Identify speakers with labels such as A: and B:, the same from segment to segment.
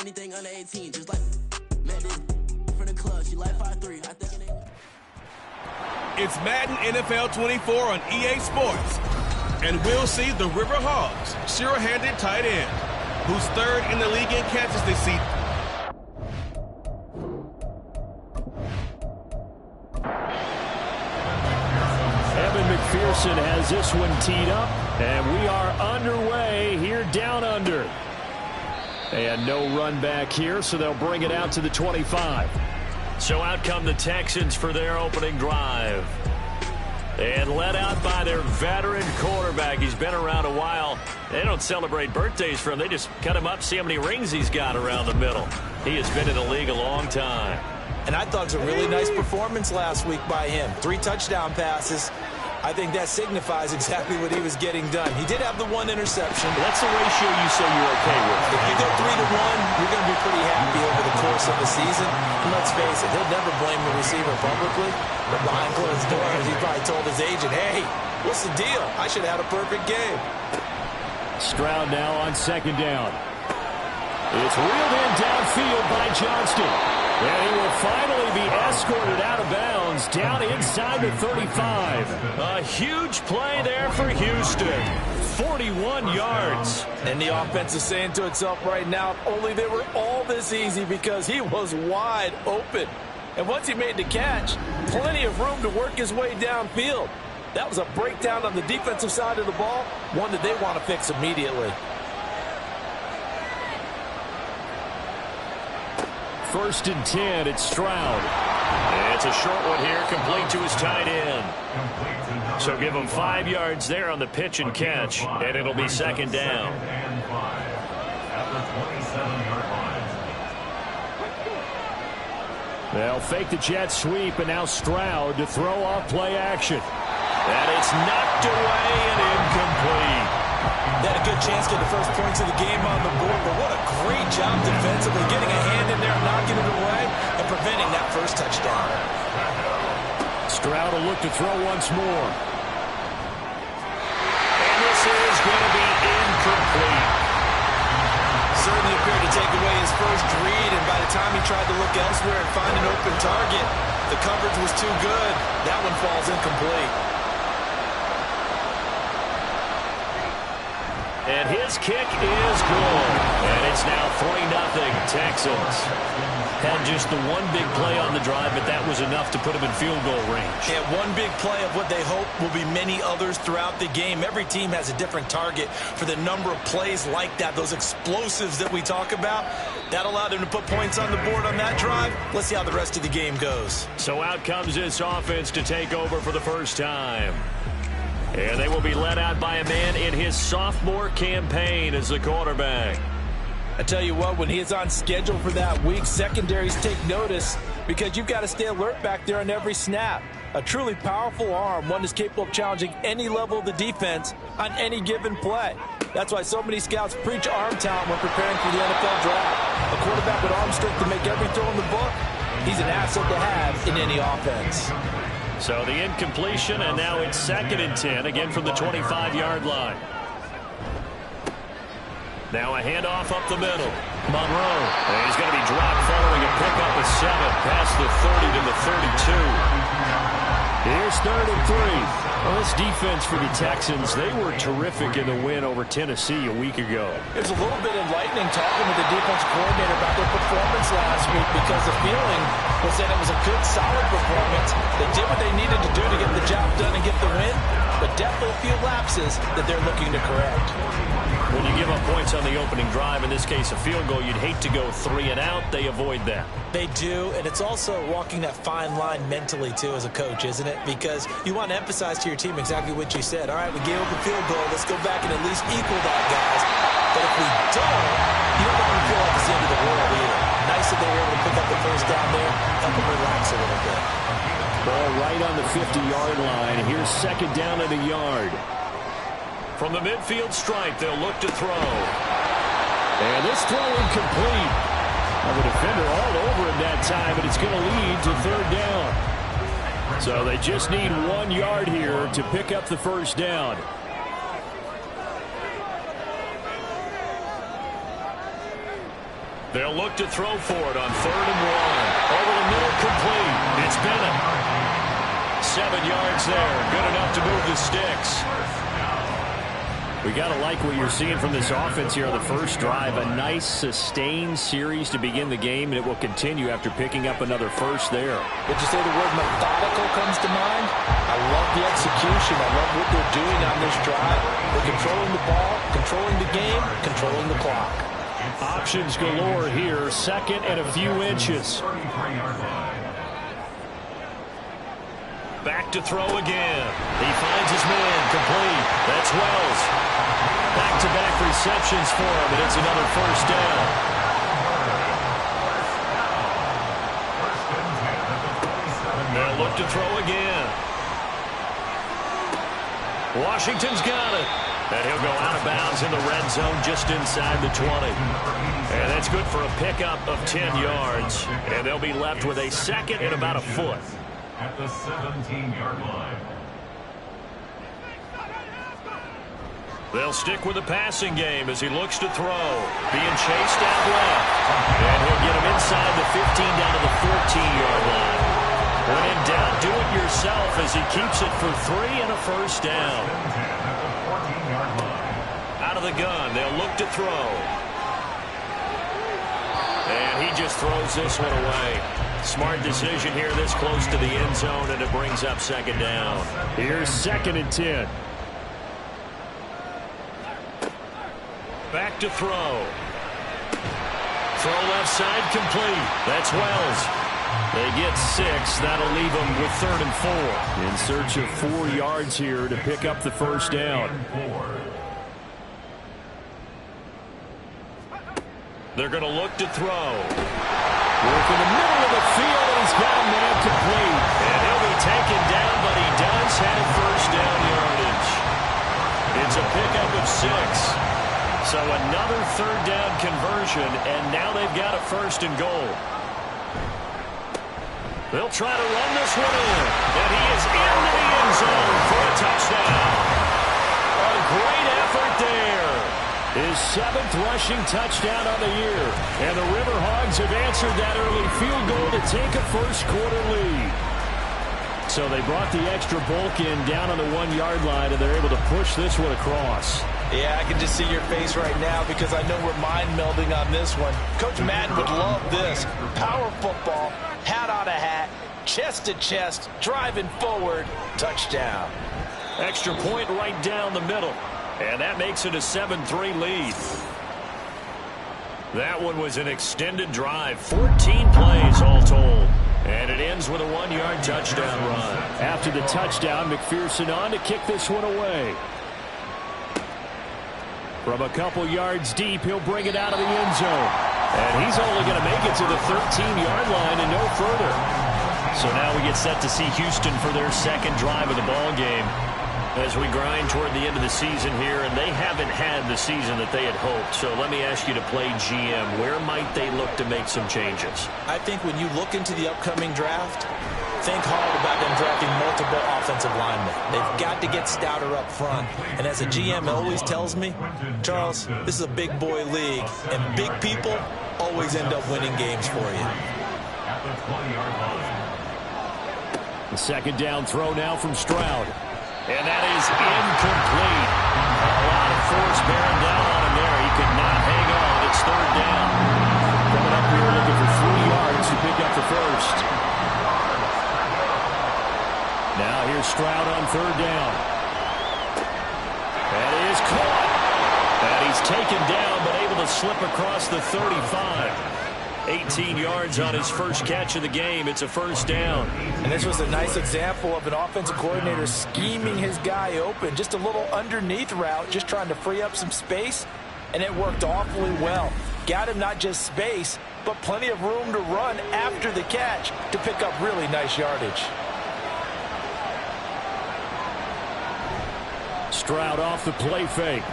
A: anything under 18. Just like met this from the club. She like 5'3". I think it ain't.
B: It's Madden NFL 24 on EA Sports. And we'll see the River Hogs, sure-handed tight end, who's third in the league in catches this season.
C: Evan McPherson has this one teed up, and we are underway here down under. And no run back here, so they'll bring it out to the 25. So out come the Texans for their opening drive. And led out by their veteran quarterback. He's been around a while. They don't celebrate birthdays for him. They just cut him up, see how many rings he's got around the middle. He has been in the league a long time.
D: And I thought it was a really nice performance last week by him. 3 touchdown passes. I think that signifies exactly what he was getting done. He did have the 1 interception.
C: That's the ratio you say you're okay with.
D: If you go 3-1, you're going to be pretty happy over the course of the season. And let's face it, he'll never blame the receiver publicly. But behind closed doors, he probably told his agent, hey, what's the deal? I should have had a perfect game.
C: Stroud now on second down. It's reeled in downfield by Johnston. And he will finally be escorted out of bounds down inside the 35. A huge play there for Houston. 41 yards.
D: And the offense is saying to itself right now, if only they were all this easy, because he was wide open. And once he made the catch, plenty of room to work his way downfield. That was a breakdown on the defensive side of the ball, one that they want to fix immediately.
C: First and 10, it's Stroud. It's a short one here, complete to his tight end. So give him 5 yards there on the pitch and catch, and it'll be second down. They'll fake the jet sweep, and now Stroud to throw off play action. And it's knocked away and incomplete.
D: They had a good chance to get the first points of the game on the board, but what a great job defensively, getting a hand in there, knocking it away, and preventing that first touchdown.
C: Stroud will look to throw once more. And this is going to be incomplete.
D: Certainly appeared to take away his first read, and by the time he tried to look elsewhere and find an open target, the coverage was too good. That one falls incomplete.
C: And his kick is good. And it's now 3-0 Texans. Had just the one big play on the drive, but that was enough to put him in field goal range.
D: Yeah, one big play of what they hope will be many others throughout the game. Every team has a different target for the number of plays like that, those explosives that we talk about. That allowed him to put points on the board on that drive. Let's see how the rest of the game goes.
C: So out comes this offense to take over for the first time. And they will be led out by a man in his sophomore campaign as the quarterback.
D: I tell you what, when he is on schedule for that week, secondaries take notice because you've got to stay alert back there on every snap. A truly powerful arm, one that's capable of challenging any level of the defense on any given play. That's why so many scouts preach arm talent when preparing for the NFL draft. A quarterback with arm strength to make every throw in the book, he's an asset to have in any offense.
C: So the incompletion, and now it's 2nd and 10, again from the 25-yard line. Now a handoff up the middle. Monroe. And he's going to be dropped following a pickup of 7 past the 30 to the 32. Here's 3rd and 3. Well, this defense for the Texans, they were terrific in the win over Tennessee a week ago.
D: It was a little bit enlightening talking with the defensive coordinator about their performance last week, because the feeling was that it was a good, solid performance. They did what they needed to do to get the job done and get the win, but definitely a few lapses that they're looking to correct.
C: When you give up points on the opening drive, in this case a field goal, you'd hate to go 3 and out. They avoid that.
D: They do, and it's also walking that fine line mentally, too, as a coach, isn't it? Because you want to emphasize to your team exactly what you said. All right, we gave up a field goal. Let's go back and at least equal that, guys. But if we don't, you don't want to feel like it's the end of the world either. Nice that they were able to pick up the first down there, help them relax a little bit.
C: Ball right on the 50-yard line. Here's 2nd down and a yard. From the midfield stripe, they'll look to throw. And this throw incomplete. The defender all over him that time, and it's going to lead to 3rd down. So they just need 1 yard here to pick up the first down. They'll look to throw for it on 3rd and 1. Over the middle, complete. It's Bennett. 7 yards there. Good enough to move the sticks. We got to like what you're seeing from this offense here on the first drive. A nice, sustained series to begin the game, and it will continue after picking up another first there.
D: Did you say the word methodical comes to mind? I love the execution. I love what they're doing on this drive. They're controlling the ball, controlling the game, controlling the clock.
C: Options galore here. 2nd and a few inches. Back to throw again. He finds his man. Complete. That's Wells. Back-to-back receptions for him, and it's another first down. They'll look to throw again. Washington's got it. And he'll go out of bounds in the red zone just inside the 20. And that's good for a pickup of 10 yards. And they'll be left with a 2nd and about a foot.
E: At the 17-yard line.
C: They'll stick with the passing game as he looks to throw. Being chased out left. And he'll get him inside the 15 down to the 14-yard line. When in doubt, do it yourself as he keeps it for 3 and a first down. Out of the gun, they'll look to throw. And he just throws this one away. Smart decision here this close to the end zone, and it brings up 2nd down. Here's 2nd and 10. Back to throw. Throw left side complete. That's Wells. They get 6. That'll leave them with 3rd and 4. In search of 4 yards here to pick up the first down. They're going to look to throw. Work in the middle of the field, and he's got him there complete. And he'll be taken down, but he does have first down yardage. It's a pickup of 6. So another 3rd down conversion, and now they've got a 1st and goal. They'll try to run this one in, and he is into the end zone for a touchdown. A great effort there. His 7th rushing touchdown on the year. And the River Hogs have answered that early field goal to take a first-quarter lead. So they brought the extra bulk in down on the 1-yard line, and they're able to push this one across.
D: Yeah, I can just see your face right now because I know we're mind-melding on this one. Coach Madden would love this. Power football, hat on a hat, chest to chest, driving forward, touchdown.
C: Extra point right down the middle. And that makes it a 7-3 lead. That one was an extended drive. 14 plays all told. And it ends with a 1-yard touchdown run. After the touchdown, McPherson on to kick this one away. From a couple yards deep, he'll bring it out of the end zone. And he's only going to make it to the 13-yard line and no further. So now we get set to see Houston for their 2nd drive of the ball game. As we grind toward the end of the season here, and they haven't had the season that they had hoped. So let me ask you to play GM. Where might they look to make some changes?
D: I think when you look into the upcoming draft, think hard about them drafting multiple offensive linemen. They've got to get stouter up front. And as a GM always tells me, Charles, this is a big boy league, and big people always end up winning games for you.
C: The 2nd down throw now from Stroud. And that is incomplete. A lot of force bearing down on him there. He could not hang on. It's 3rd down. Coming up here looking for 3 yards to pick up the first. Now here's Stroud on 3rd down. That is caught. And he's taken down but able to slip across the 35. 18 yards on his first catch of the game. It's a first down.
D: And this was a nice example of an offensive coordinator scheming his guy open. Just a little underneath route, just trying to free up some space, and it worked awfully well. Got him not just space, but plenty of room to run after the catch to pick up really nice yardage.
C: Stroud off the play fake.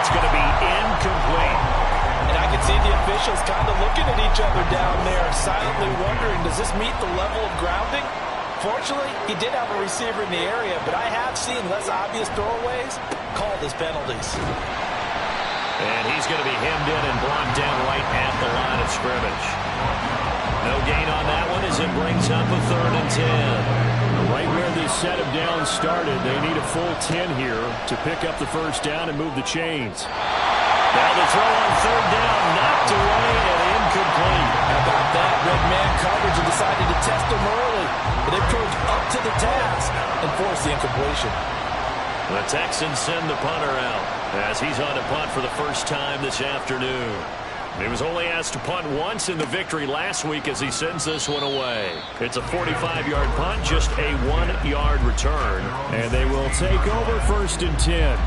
C: It's going to be incomplete.
D: And I can see the officials kind of looking at each other down there, silently wondering, does this meet the level of grounding? Fortunately, he did have a receiver in the area, but I have seen less obvious throwaways called as penalties.
C: going to be hemmed in and blocked down right at the line of scrimmage. No gain on that one as it brings up a 3rd and 10.
F: Right where this set of downs started, they need a full 10 here to pick up the first down and move the chains.
C: Now the throw on 3rd down, knocked away and incomplete.
D: How about that? Red man coverage and decided to test him early. But they approached up to the task and forced the incompletion.
C: The Texans send the punter out as he's on to punt for the first time this afternoon. He was only asked to punt once in the victory last week as he sends this one away. It's a 45-yard punt, just a 1-yard return.
F: And they will take over 1st and 10.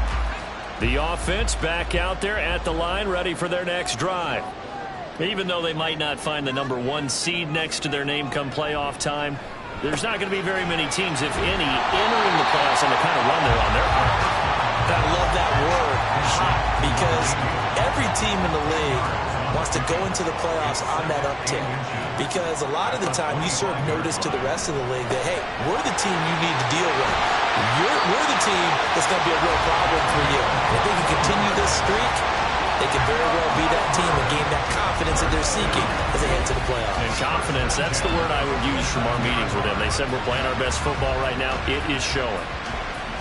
C: The offense back out there at the line, ready for their next drive. Even though they might not find the number 1 seed next to their name come playoff time, there's not going to be very many teams, if any, entering the playoffs on the kind of run they're on. They're hot.
D: I love that word, hot, because every team in the league wants to go into the playoffs on that uptick. Because a lot of the time you serve notice to the rest of the league that, hey, we're the team you need to deal with. We're the team that's going to be a real problem for you. If they can continue this streak, they can very well be that team and gain that confidence that they're seeking as they head to the playoffs.
C: And confidence, that's the word I would use from our meetings with them. They said we're playing our best football right now. It is showing.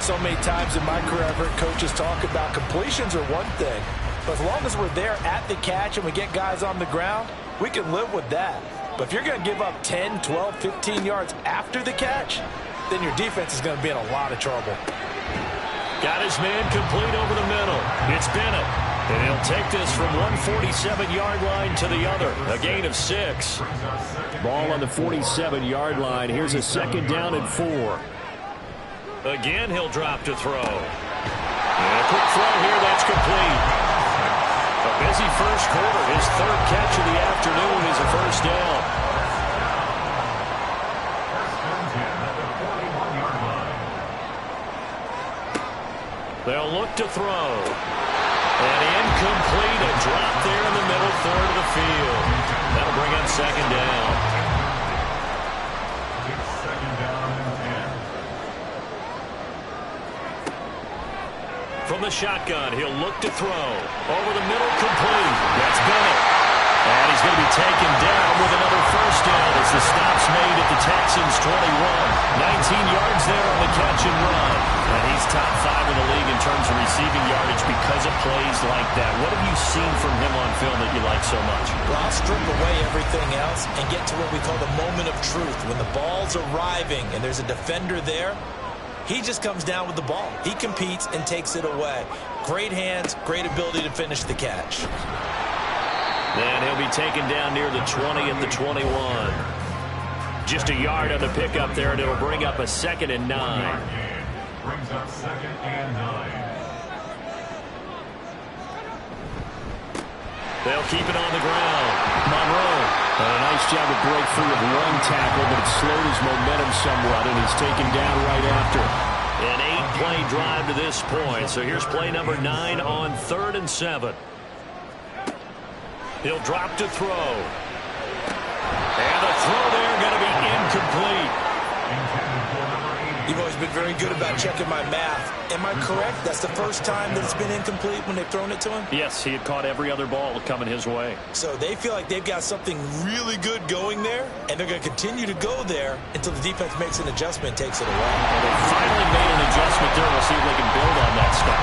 D: So many times in my career, I've heard coaches talk about completions are one thing. But as long as we're there at the catch and we get guys on the ground, we can live with that. But if you're going to give up 10, 12, 15 yards after the catch, then your defense is going to be in a lot of trouble.
C: Got his man complete over the middle. It's Bennett. And he'll take this from 147-yard line to the other. A gain of 6.
F: Ball on the 47-yard line. Here's a 2nd down and 4.
C: Again, he'll drop to throw. And a quick throw here, that's complete. A busy first quarter. His 3rd catch of the afternoon is a first down. They'll look to throw. And incomplete, a drop there in the middle 3rd of the field. That'll bring up 2nd down.
E: It's 2nd down and 10.
C: From the shotgun, he'll look to throw. Over the middle, complete. That's Bennett. And he's going to be taken down with another first down as the stop's made at the Texans' 21. 19 yards there on the catch and run. And he's top 5 in the league in terms of receiving yardage because of plays like that. What have you seen from him on film that you like so much?
D: Well, I'll strip away everything else and get to what we call the moment of truth. When the ball's arriving and there's a defender there, he just comes down with the ball. He competes and takes it away. Great hands, great ability to finish the catch.
C: Then he'll be taken down near the 20 at the 21. Just a yard on the pickup there, and it'll bring up a 2nd and 9.
E: Brings up 2nd and 9.
C: They'll keep it on the ground. Monroe.
F: And a nice job to break free of 1 tackle, but it slowed his momentum somewhat, and he's taken down right after.
C: An 8-play drive to this point. So here's play number 9 on 3rd and 7. He'll drop to throw. And the throw there going to be incomplete.
D: You've always been very good about checking my math. Am I correct? That's the first time that it's been incomplete when they've thrown it to him?
C: Yes, he had caught every other ball coming his way.
D: So they feel like they've got something really good going there, and they're going to continue to go there until the defense makes an adjustment and takes it away.
C: Well, they finally made an adjustment there. We'll see if they can build on that stuff.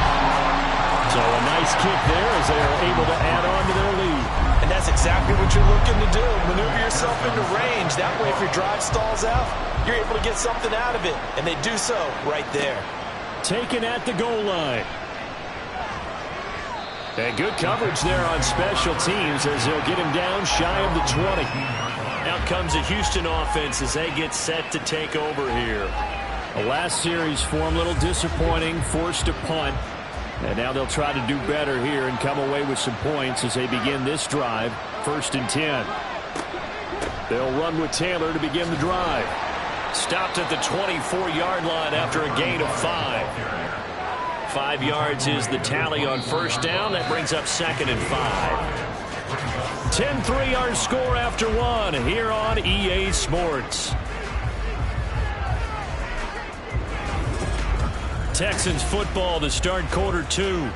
F: So a nice kick there as they are able to add on to their lead.
D: And that's exactly what you're looking to do. Maneuver yourself into range. That way, if your drive stalls out, you're able to get something out of it. And they do so right there.
F: Taken at the goal line. And good coverage there on special teams as they'll get him down shy of the 20.
C: Out comes the Houston offense as they get set to take over here.
F: The last series for him, a little disappointing, forced to punt. And now they'll try to do better here and come away with some points as they begin this drive. 1st and 10. They'll run with Taylor to begin the drive.
C: Stopped at the 24-yard line after a gain of 5. 5 yards is the tally on first down. That brings up 2nd and 5.
F: 10-3 our score after 1 here on EA Sports.
C: Texans football to start quarter 2.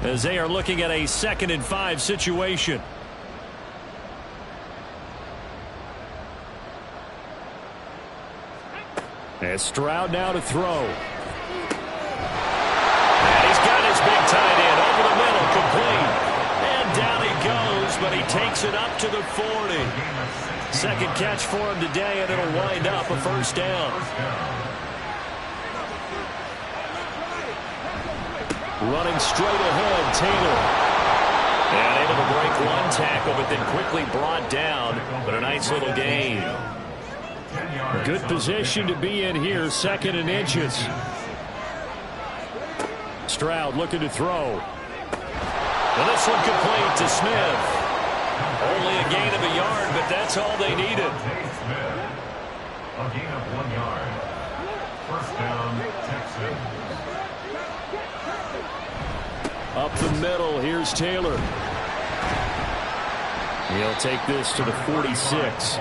C: as they are looking at a 2nd and 5 situation. And Stroud now to throw. And he's got his big tight end over the middle, complete. And down he goes, but he takes it up to the 40. Second catch for him today, and it'll wind up a first down. Running straight ahead, Taylor. And able to break one tackle, but then quickly brought down. But a nice little gain. A good position to be in here, 2nd and inches. Stroud looking to throw. Well, this one complete to Smith. Only a gain of a yard, but that's all they needed.
E: A gain of 1 yard. First down, Texans.
C: Up the middle, here's Taylor. He'll take this to the 46.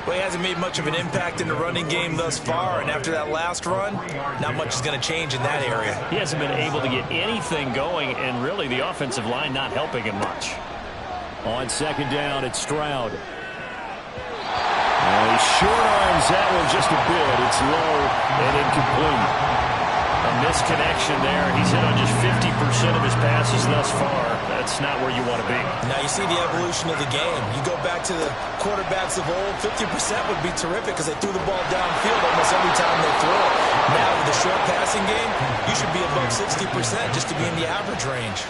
D: Well, he hasn't made much of an impact in the running game thus far, and after that last run, not much is going to change in that area.
C: He hasn't been able to get anything going, and really the offensive line not helping him much. On 2nd down, it's Stroud. And he short arms that one just a bit. It's low and incomplete. A misconnection there. He's hit on just 50% of his passes thus far. That's not where you want to be.
D: Now you see the evolution of the game. You go back to the quarterbacks of old, 50% would be terrific because they threw the ball downfield almost every time they throw it. Now with the short passing game, you should be above 60% just to be in the average range.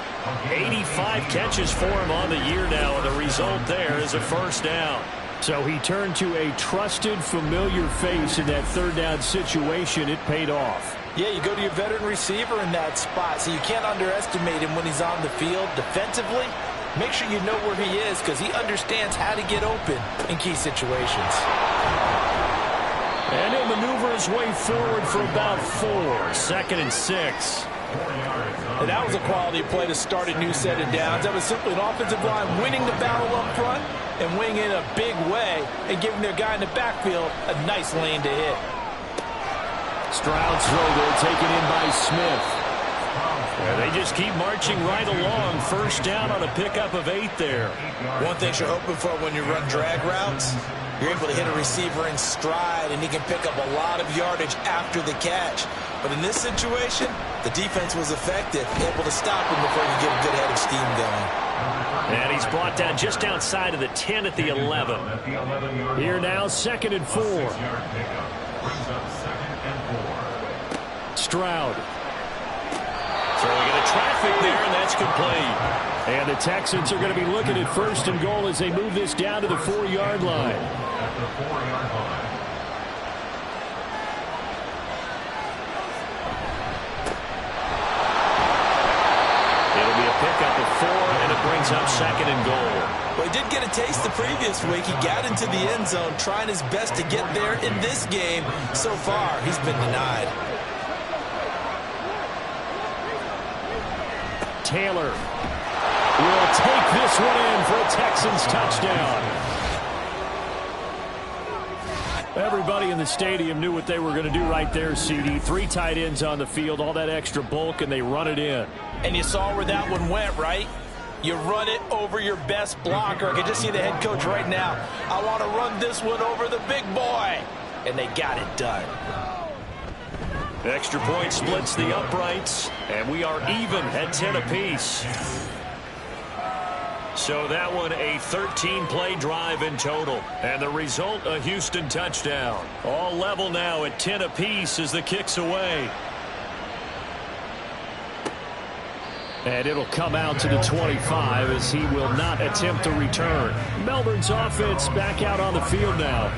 C: 85 catches for him on the year now, and the result there is a first down. So he turned to a trusted, familiar face in that 3rd down situation. It paid off.
D: Yeah, you go to your veteran receiver in that spot, so you can't underestimate him when he's on the field defensively. Make sure you know where he is because he understands how to get open in key situations.
C: And he'll maneuver his way forward for about 4. 2nd and 6.
D: And that was a quality play to start a new set of downs. That was simply an offensive line winning the battle up front and winning in a big way and giving their guy in the backfield a nice lane to hit.
C: Stroud's throw there taken in by Smith. Yeah, they just keep marching right along. First down on a pickup of 8 there.
D: One thing you're hoping for when you run drag routes, you're able to hit a receiver in stride and he can pick up a lot of yardage after the catch. But in this situation, the defense was effective, able to stop him before you get a good head of steam going.
C: And he's brought down just outside of the 10 at the 11. Here now, 2nd and 4. Stroud. Throwing into traffic there, and that's complete. And the Texans are going to be looking at 1st and goal as they move this down to the 4-yard line.
E: At the 4-yard line.
C: It'll be a pickup of 4, and it brings up 2nd and goal.
D: Well, he did get a taste the previous week. He got into the end zone, trying his best to get there in this game. So far, he's been denied.
C: Taylor will take this one in for a Texans touchdown. Everybody in the stadium knew what they were going to do right there, CD. 3 tight ends on the field, all that extra bulk, and they run it in.
D: And you saw where that one went, right? You run it over your best blocker. I can just see the head coach right now. I want to run this one over the big boy. And they got it done.
C: Extra point splits the uprights, and we are even at 10 apiece. So that one a 13-play drive in total, and the result a Houston touchdown. All level now at 10 apiece as the kick's away. And it'll come out to the 25 as he will not attempt to return. Melbourne's offense back out on the field now.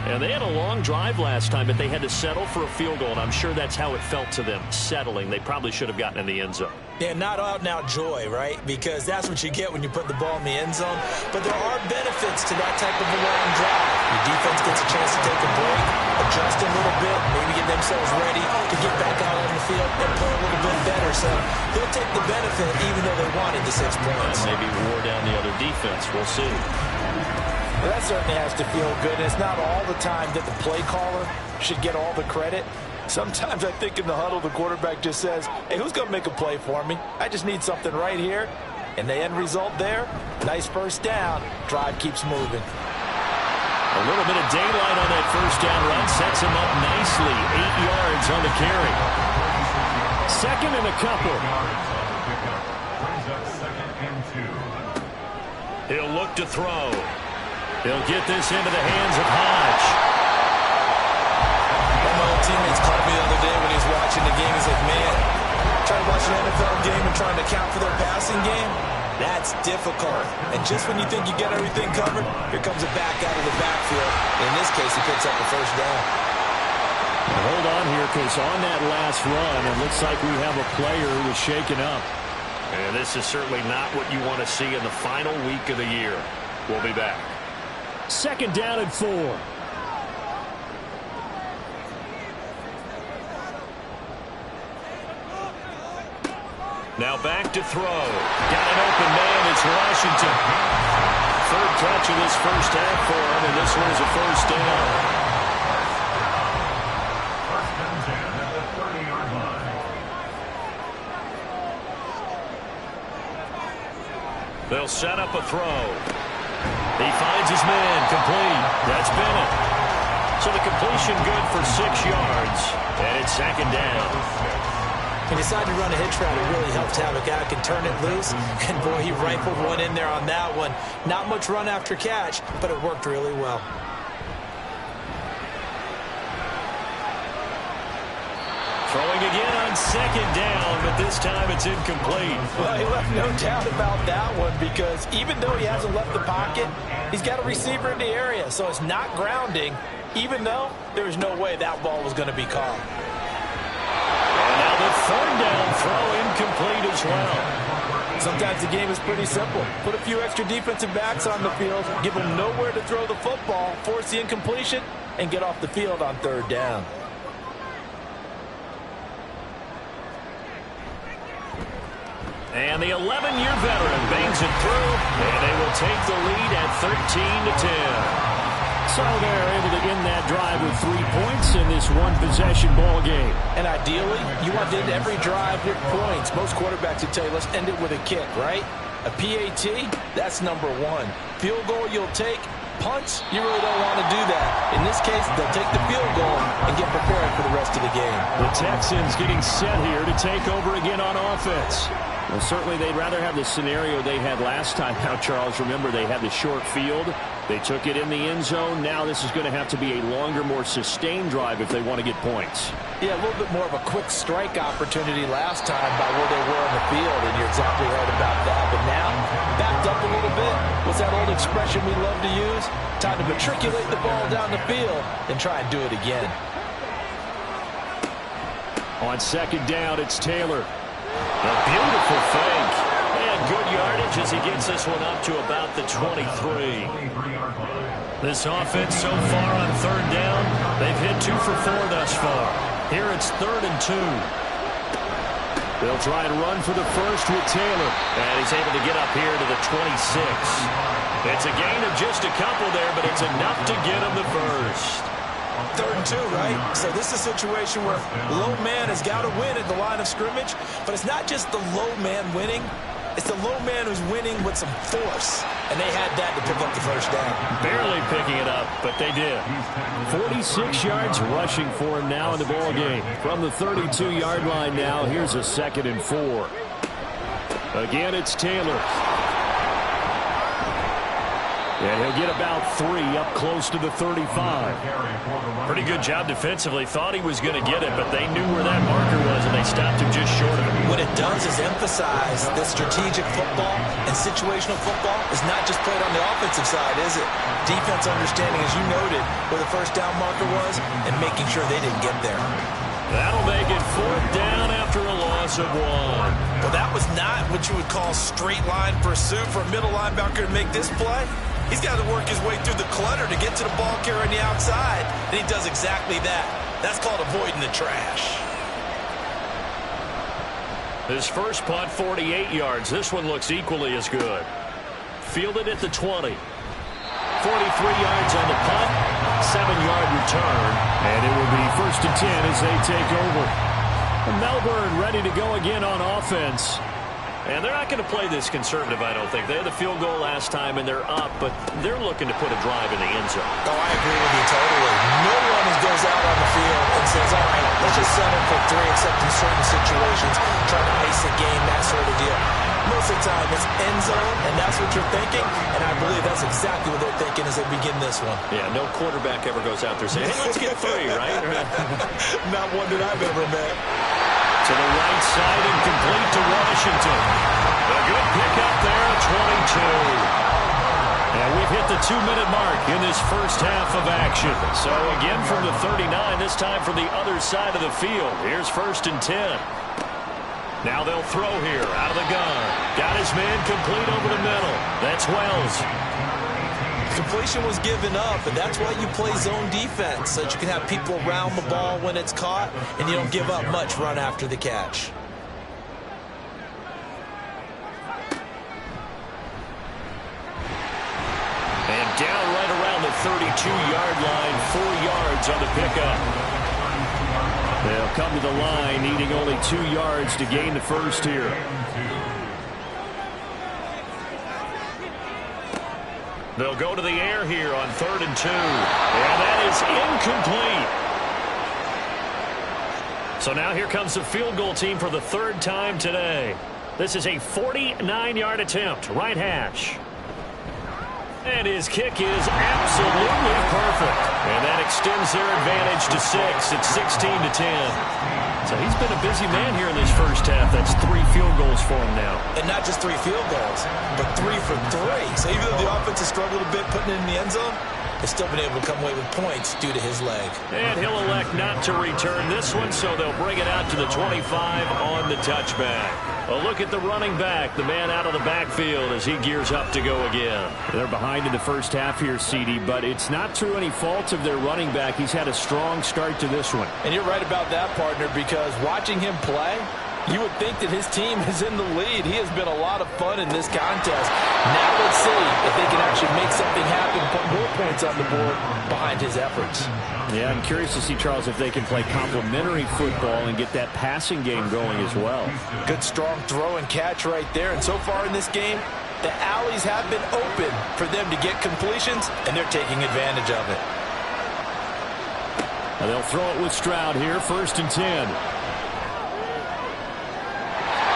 C: And they had a long drive last time, but they had to settle for a field goal, and I'm sure that's how it felt to them, settling. They probably should have gotten in the end zone.
D: Yeah, not out-and-out joy, right? Because that's what you get when you put the ball in the end zone. But there are benefits to that type of a long drive. Your defense gets a chance to take a break, adjust a little bit, maybe get themselves ready to get back out on the field and play a little bit better. So they'll take the benefit even though they wanted the 6 points.
C: Maybe wore down the other defense. We'll see.
D: Well, that certainly has to feel good. And it's not all the time that the play caller should get all the credit. Sometimes I think in the huddle, the quarterback just says, hey, who's going to make a play for me? I just need something right here. And the end result there, nice first down. Drive keeps moving.
C: A little bit of daylight on that first down run. Sets him up nicely. 8 yards on the carry. Second and a couple. He'll look to throw. He'll get this into the hands of Hodge.
D: One of my old teammates called me the other day when he was watching the game. He's like, man, trying to watch an NFL game and trying to account for their passing game, that's difficult. And just when you think you get everything covered, here comes a back out of the backfield. In this case, he picks up the first down.
C: Well, hold on here, because on that last run, it looks like we have a player who was shaken up.
F: And this is certainly not what you want to see in the final week of the year. We'll be back.
C: Second down and 4.
F: Now back to throw. Got an open man. It's Washington. Third catch of this first half for him, and this one is a first down.
E: First and 10 at the 30-yard line.
F: They'll set up a throw. He finds his man. Complete. That's Bennett. So the completion good for 6 yards, and it's second down.
D: He decided to run a hitch route. It really helped to have a guy who can turn it loose. And, boy, he rifled one in there on that one. Not much run after catch, but it worked really well.
C: Throwing again on second down, but this time it's incomplete.
D: Well, he left no doubt about that one because even though he hasn't left the pocket, he's got a receiver in the area. So it's not grounding, even though there's no way that ball was going to be caught.
C: And now the third down throw incomplete as well.
D: Sometimes the game is pretty simple. Put a few extra defensive backs on the field, give them nowhere to throw the football, force the incompletion, and get off the field on third down.
C: And the 11-year veteran bangs it through, and they will take the lead at 13-10. So they're able to end that drive with 3 points in this one-possession ball game.
D: And ideally, you want to end every drive with points. Most quarterbacks would tell you, let's end it with a kick, right? A PAT, that's number 1. Field goal you'll take. Punts, you really don't want to do that. In this case, they'll take the field goal and get prepared for the rest of the game.
C: The Texans getting set here to take over again on offense. Well, certainly they'd rather have the scenario they had last time out, Charles. Remember, they had the short field. They took it in the end zone. Now this is going to have to be a longer, more sustained drive if they want to get points.
D: Yeah, a little bit more of a quick strike opportunity last time by where they were on the field, and you're exactly right about that. But now, backed up a little bit. What's that old expression we love to use? Time to matriculate the ball down the field and try and do it again.
C: On second down, it's Taylor. A beautiful fake. And good yardage as he gets this one up to about the 23. This offense so far on third down, they've hit 2 for 4 thus far. Here it's 3rd and 2. They'll try and run for the first with Taylor.
F: And he's able to get up here to the 26.
C: It's a gain of just a couple there, but it's enough to get him the first.
D: 3rd and 2, right? So this is a situation where low man has got to win at the line of scrimmage, but it's not just the low man winning. It's the low man who's winning with some force, and they had that to pick up the first down.
C: Barely picking it up, but they did. 46 yards rushing for him now in the ball game. From the 32-yard line now, here's a 2nd and 4. Again, it's Taylor. And he'll get about 3 up close to the 35.
F: Pretty good job defensively. Thought he was going to get it, but they knew where that marker was, and they stopped him just short of it.
D: What it does is emphasize that strategic football and situational football is not just played on the offensive side, is it? Defense understanding, as you noted, where the first down marker was and making sure they didn't get there.
C: That'll make it 4th down after a loss of 1.
D: Well, that was not what you would call straight line pursuit for a middle linebacker to make this play. He's got to work his way through the clutter to get to the ball carrier on the outside, and he does exactly that. That's called avoiding the trash.
C: His first punt, 48 yards. This one looks equally as good. Fielded at the 20. 43 yards on the punt. 7-yard return, and it will be 1st and 10 as they take over. Melbourne ready to go again on offense.
F: And they're not going to play this conservative, I don't think. They had the field goal last time, and they're up, but they're looking to put a drive in the end zone.
D: Oh, I agree with you totally. No one goes out on the field and says, all right, let's just settle for 3, except in certain situations, trying to ice the game, that sort of deal. Most of the time, it's end zone, and that's what you're thinking, and I believe that's exactly what they're thinking as they begin this one.
F: Yeah, no quarterback ever goes out there saying, hey, let's get 3, right?
D: Not one that I've ever met.
C: To the right side and complete to Washington. A good pickup there at 22. And we've hit the 2-minute mark in this first half of action. So again from the 39, this time from the other side of the field. Here's 1st and 10. Now they'll throw here out of the gun. Got his man complete over the middle. That's Wells.
D: Completion was given up, and that's why you play zone defense, so that you can have people around the ball when it's caught, and you don't give up much run after the catch.
C: And down right around the 32-yard line, 4 yards on the pickup. They'll come to the line, needing only 2 yards to gain the first here. They'll go to the air here on 3rd and 2. And that is incomplete. So now here comes the field goal team for the 3rd time today. This is a 49-yard attempt, right hash. And his kick is absolutely perfect. And that extends their advantage to 6. It's 16-10. So he's been a busy man here in this first half. That's 3 field goals for him now.
D: And not just 3 field goals, but 3 for 3. So even though the offense has struggled a bit putting it in the end zone, they've still been able to come away with points due to his leg.
C: And he'll elect not to return this one, so they'll bring it out to the 25 on the touchback. A look at the running back, the man out of the backfield as he gears up to go again. They're behind in the first half here, CD, but it's not through any fault of their running back. He's had a strong start to this one.
D: And you're right about that, partner, because watching him play, you would think that his team is in the lead. He has been a lot of fun in this contest. Now let's see if they can actually make something happen, put more points on the board behind his efforts.
C: Yeah, I'm curious to see, Charles, if they can play complementary football and get that passing game going as well.
D: Good, strong throw and catch right there. And so far in this game, the alleys have been open for them to get completions, and they're taking advantage of it.
C: And they'll throw it with Stroud here, 1st and 10.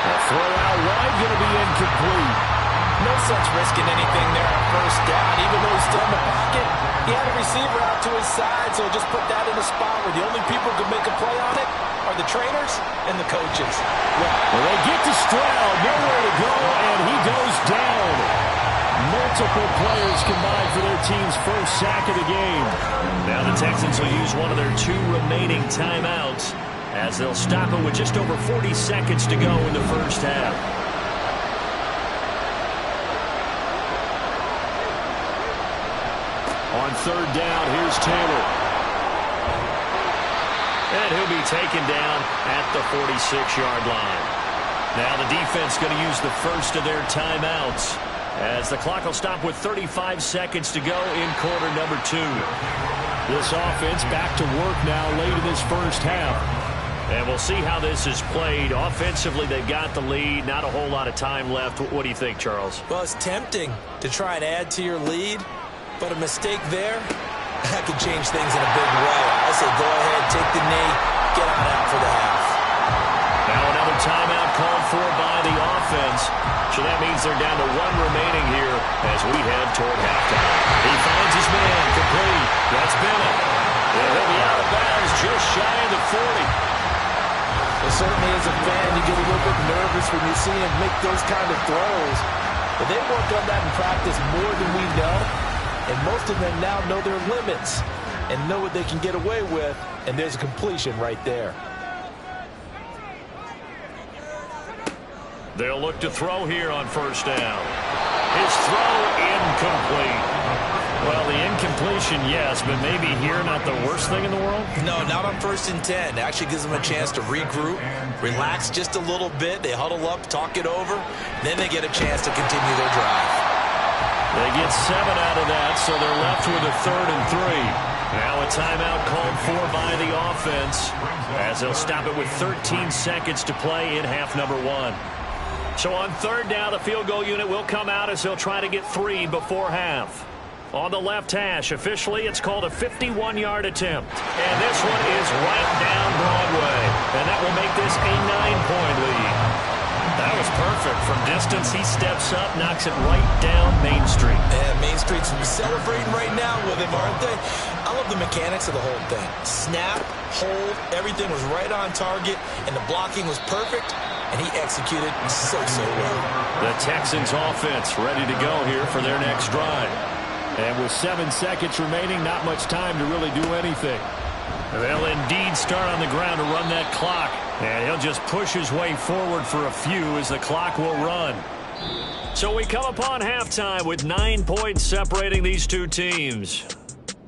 C: The throw out wide, going to be incomplete.
D: No sense risking anything there on 1st down, even though he's still in the pocket. He had a receiver out to his side, so just put that in a spot where the only people who can make a play on it are the trainers and the coaches.
C: Well, they get to Stroud, nowhere to go, and he goes down. Multiple players combined for their team's first sack of the game. Now the Texans will use one of their 2 remaining timeouts as they'll stop it with just over 40 seconds to go in the first half. On 3rd down, here's Taylor. And he'll be taken down at the 46-yard line. Now the defense going to use the first of their timeouts as the clock will stop with 35 seconds to go in quarter number 2. This offense back to work now late in this first half. And we'll see how this is played. Offensively, they've got the lead. Not a whole lot of time left. What do you think, Charles?
D: Well, it's tempting to try and add to your lead, but a mistake there, that could change things in a big way. I say go ahead, take the knee, get on out for the half.
C: Now another timeout called for by the offense. So that means they're down to 1 remaining here as we head toward halftime. He finds his man complete. That's Bennett. And he'll be out of bounds just shy of the 40.
D: Well, certainly as a fan, you get a little bit nervous when you see him make those kind of throws. But they work on that in practice more than we know. And most of them now know their limits and know what they can get away with. And there's a completion right there.
C: They'll look to throw here on 1st down. His throw incomplete. Well, the incompletion, yes, but maybe here not the worst thing in the world?
D: No, not on 1st and 10. It actually gives them a chance to regroup, relax just a little bit. They huddle up, talk it over. Then they get a chance to continue their drive.
C: They get 7 out of that, so they're left with a 3rd and 3. Now a timeout called for by the offense as they'll stop it with 13 seconds to play in half number 1. So on 3rd down, the field goal unit will come out as they'll try to get 3 before half. On the left hash, officially, it's called a 51-yard attempt. And this one is right down Broadway. And that will make this a 9-point lead. That was perfect. From distance, he steps up, knocks it right down Main Street.
D: And Main Street's celebrating right now with him, aren't they? I love the mechanics of the whole thing. Snap, hold, everything was right on target, and the blocking was perfect, and he executed so well.
C: The Texans offense ready to go here for their next drive. And with 7 seconds remaining, not much time to really do anything. They'll indeed start on the ground to run that clock. And he'll just push his way forward for a few as the clock will run. So we come upon halftime with 9 points separating these two teams.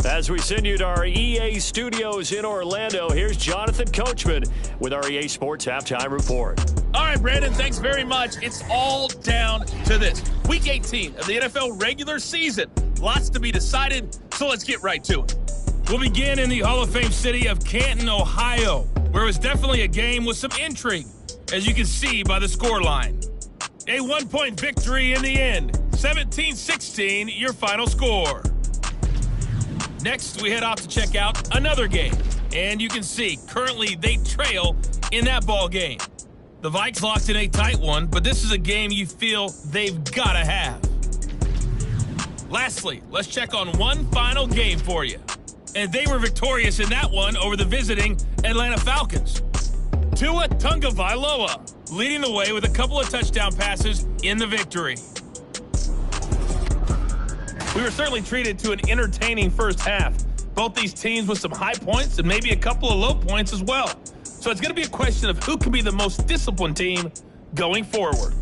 C: As we send you to our EA studios in Orlando, here's Jonathan Coachman with our EA Sports Halftime Report.
G: All right, Brandon, thanks very much. It's all down to this. Week 18 of the NFL regular season. Lots to be decided, so let's get right to it. We'll begin in the Hall of Fame city of Canton, Ohio, where it was definitely a game with some intrigue, as you can see by the scoreline. A 1-point victory in the end, 17-16, your final score. Next, we head off to check out another game, and you can see currently they trail in that ball game. The Vikes locked in a tight one, but this is a game you feel they've got to have. Lastly, let's check on one final game for you. And they were victorious in that one over the visiting Atlanta Falcons. Tua Tagovailoa leading the way with a couple of touchdown passes in the victory. We were certainly treated to an entertaining first half. Both these teams with some high points and maybe a couple of low points as well. So it's going to be a question of who can be the most disciplined team going forward.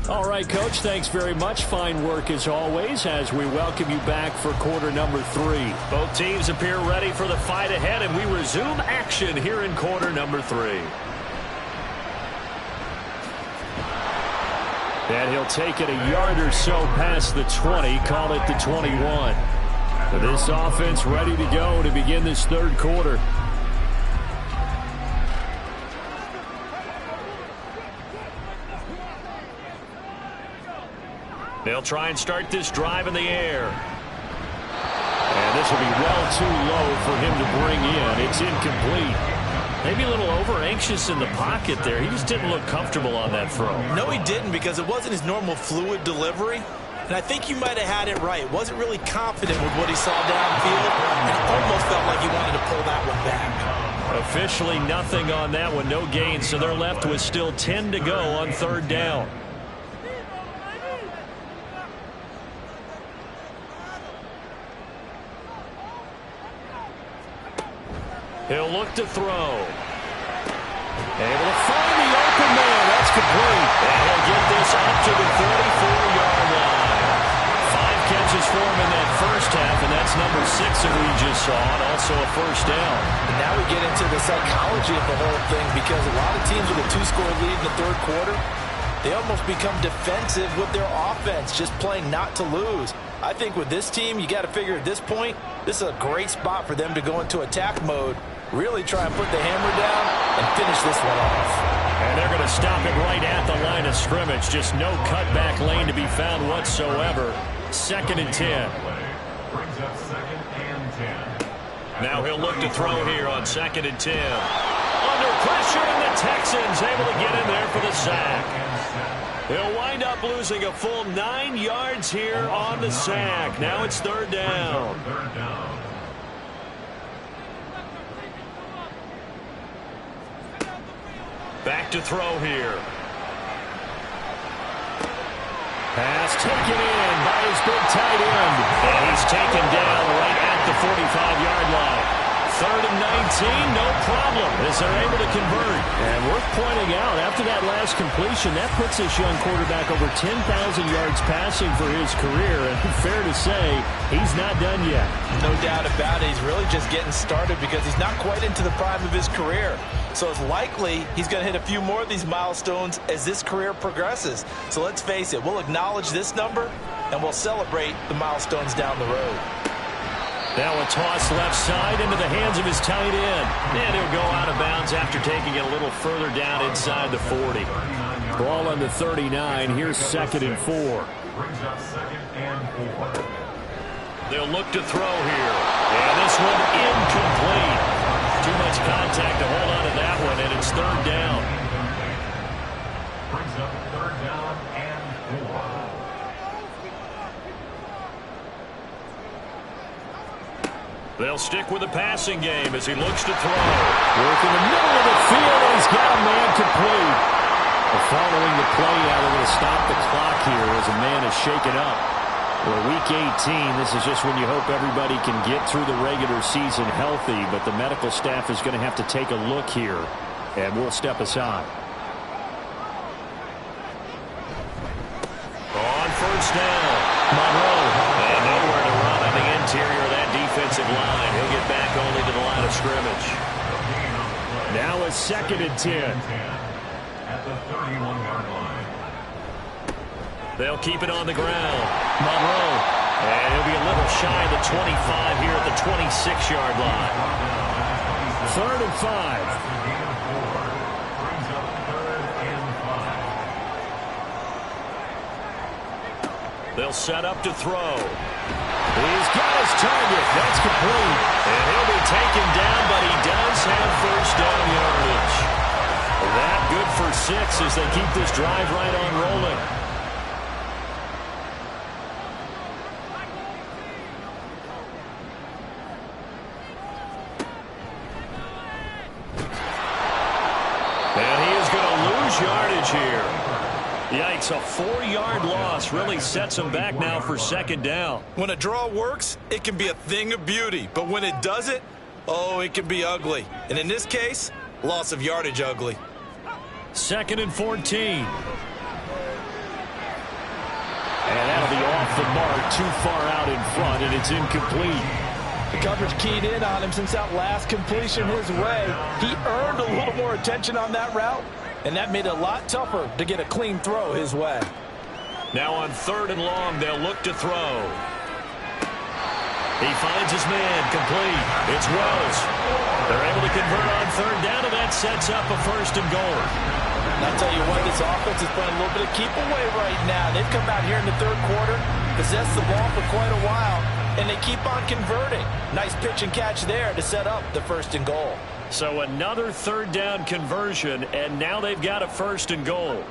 C: All right, Coach, thanks very much. Fine work as always as we welcome you back for quarter number 3. Both teams appear ready for the fight ahead, and we resume action here in quarter number 3. And he'll take it a yard or so past the 20, call it the 21. This offense ready to go to begin this third quarter. They'll try and start this drive in the air. And this will be well too low for him to bring in. It's incomplete. Maybe a little over-anxious in the pocket there. He just didn't look comfortable on that throw.
D: No, he didn't, because it wasn't his normal fluid delivery. And I think you might have had it right. Wasn't really confident with what he saw downfield, and almost felt like he wanted to pull that one back.
C: Officially nothing on that one. No gain, so they're left with still 10 to go on third down. He'll look to throw. Able to find the open man. That's complete. And he'll get this up to the 44-yard line. 5 catches for him in that first half, and that's number 6 that we just saw, and also a first down.
D: And now we get into the psychology of the whole thing, because a lot of teams with a 2-score lead in the third quarter, they almost become defensive with their offense, just playing not to lose. I think with this team, you got to figure at this point, this is a great spot for them to go into attack mode, really try and put the hammer down and finish this one off.
C: And they're going to stop it right at the line of scrimmage. Just no cutback lane to be found whatsoever. 2nd and 10.
E: Brings up 2nd and 10.
C: Now he'll look to throw here on 2nd and 10. Under pressure, and the Texans able to get in there for the sack. He'll wind up losing a full 9 yards here on the sack. Now it's third down. Back to throw here. Pass taken in by his big tight end. And he's taken down right at the 45-yard line. 3rd and 19, no problem, as they're able to convert. And worth pointing out, after that last completion, that puts this young quarterback over 10,000 yards passing for his career. And fair to say, he's not done yet.
D: No doubt about it. He's really just getting started, because he's not quite into the prime of his career. So it's likely he's going to hit a few more of these milestones as this career progresses. So let's face it, we'll acknowledge this number, and we'll celebrate the milestones down the road.
F: Now a toss left side into the hands of his tight end. And he'll go out of bounds after taking it a little further down inside the 40. Ball on the 39. Here's 2nd and 4.
E: Brings up 2nd and 4.
F: They'll look to throw here. And this one incomplete. Too much contact to hold on to that one, and it's 3rd down.
E: Brings up 3rd down and 4.
F: They'll stick with the passing game as he looks to throw. Work in the middle of the field, and he's got a man complete. Following the play, now they're going to stop the clock here as a man is shaken up. Well, Week 18, this is just when you hope everybody can get through the regular season healthy, but the medical staff is going to have to take a look here, and we'll step aside. On 1st down, Monroe. And nowhere to run on the interior of that defensive line. He'll get back only to the line of scrimmage. Now a 2nd and 10.
E: At the 31-yard line.
F: They'll keep it on the ground. Monroe. And he'll be a little shy of the 25 here at the 26-yard line. 3rd and 5.
E: Brings up 3rd and 5.
F: They'll set up to throw. He's got his target. That's complete. And he'll be taken down, but he does have 1st down yardage. That good for 6 as they keep this drive right on rolling. And he is going to lose yardage here. Yikes, a 4-yard loss really sets him back now for 2nd down.
D: When a draw works, it can be a thing of beauty. But when it doesn't, oh, it can be ugly. And in this case, loss of yardage ugly.
F: 2nd and 14. And that'll be off the mark, too far out in front, and it's incomplete.
D: The coverage keyed in on him since that last completion his way. He earned a little more attention on that route, and that made it a lot tougher to get a clean throw his way.
F: Now on 3rd and long, they'll look to throw. He finds his man, complete. It's Wells. They're able to convert on 3rd down, and that sets up a 1st and goal.
D: And I'll tell you what, this offense is playing a little bit of keep away right now. They've come out here in the 3rd quarter, possessed the ball for quite a while, and they keep on converting. Nice pitch and catch there to set up the 1st and goal.
F: So another 3rd down conversion, and now they've got a 1st and goal.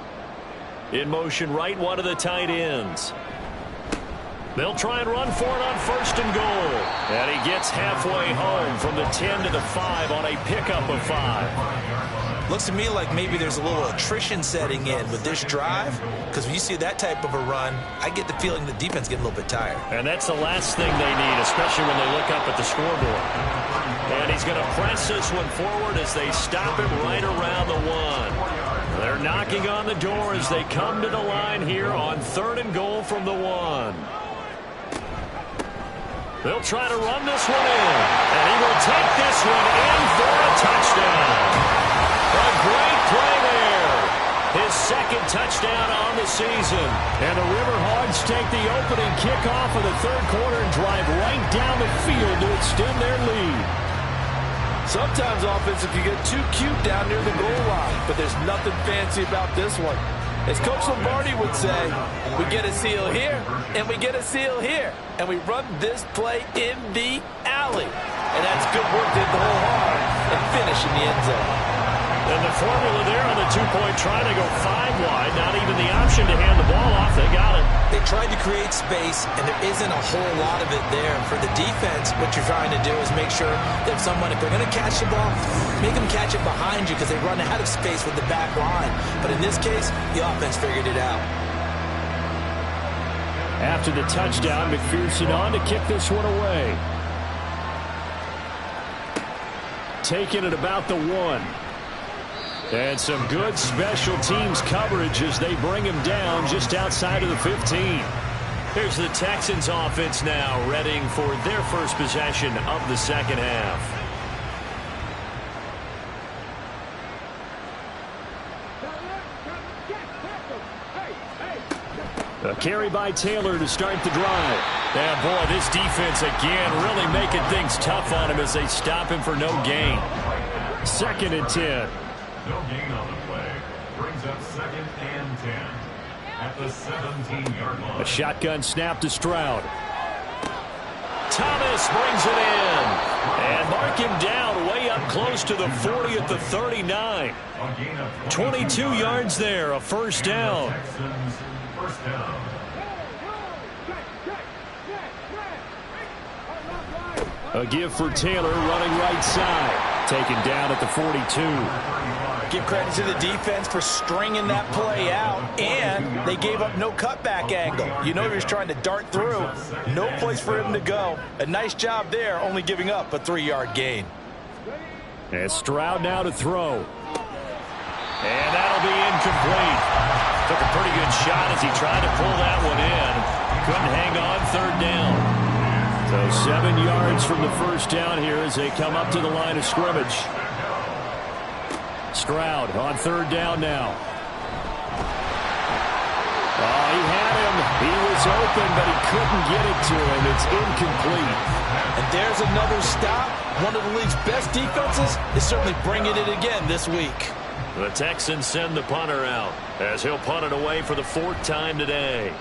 F: In motion right, one of the tight ends. They'll try and run for it on 1st and goal. And he gets halfway home from the 10 to the 5 on a pickup of 5.
D: Looks to me like maybe there's a little attrition setting in with this drive, because when you see that type of a run, I get the feeling the defense getting a little bit tired.
F: And that's the last thing they need, especially when they look up at the scoreboard. And he's going to press this one forward as they stop him right around the 1. They're knocking on the door as they come to the line here on 3rd and goal from the 1. They'll try to run this one in, and he will take this one in for a touchdown. A great play there. His 2nd touchdown on the season. And the River Hogs take the opening kickoff of the 3rd quarter and drive right down the field to extend their lead.
D: Sometimes offense, if you get too cute down near the goal line, but there's nothing fancy about this one. As Coach Lombardi would say, we get a seal here, and we get a seal here, and we run this play in the alley. And that's good work to hit the hole hard and finish in the end zone.
F: And the formula there on the 2-point try to go 5 wide. Not even the option to hand the ball off. They got it.
D: They tried to create space, and there isn't a whole lot of it there. And for the defense, what you're trying to do is make sure that if they're going to catch the ball, make them catch it behind you because they run out of space with the back line. But in this case, the offense figured it out.
C: After the touchdown, McPherson on to kick this one away. Taking it about the 1. And some good special teams coverage as they bring him down just outside of the 15.
F: Here's the Texans offense now, readying for their first possession of the 2nd half.
C: A carry by Taylor to start the drive.
F: Yeah, boy, this defense again really making things tough on him as they stop him for no gain.
C: 2nd and 10.
E: No gain on the play. Brings up 2nd and 10 at the 17-yard line.
C: A shotgun snap to Stroud.
F: Thomas brings it in. And mark him down way up close to the 40 at the 39. 22 yards there, a first down.
E: Texans, first down.
C: A give for Taylor running right side. Taken down at the 42.
D: Give credit to the defense for stringing that play out, and they gave up no cutback angle. You know he was trying to dart through. No place for him to go. A nice job there, only giving up a 3-yard gain.
C: And Stroud now to throw.
F: And that'll be incomplete. Took a pretty good shot as he tried to pull that one in. Couldn't hang on, 3rd down.
C: So 7 yards from the first down here as they come up to the line of scrimmage. Stroud on 3rd down now. Oh, he had him. He was open, but he couldn't get it to him. It's incomplete.
D: And there's another stop. One of the league's best defenses is certainly bringing it again this week.
F: The Texans send the punter out as he'll punt it away for the 4th time today.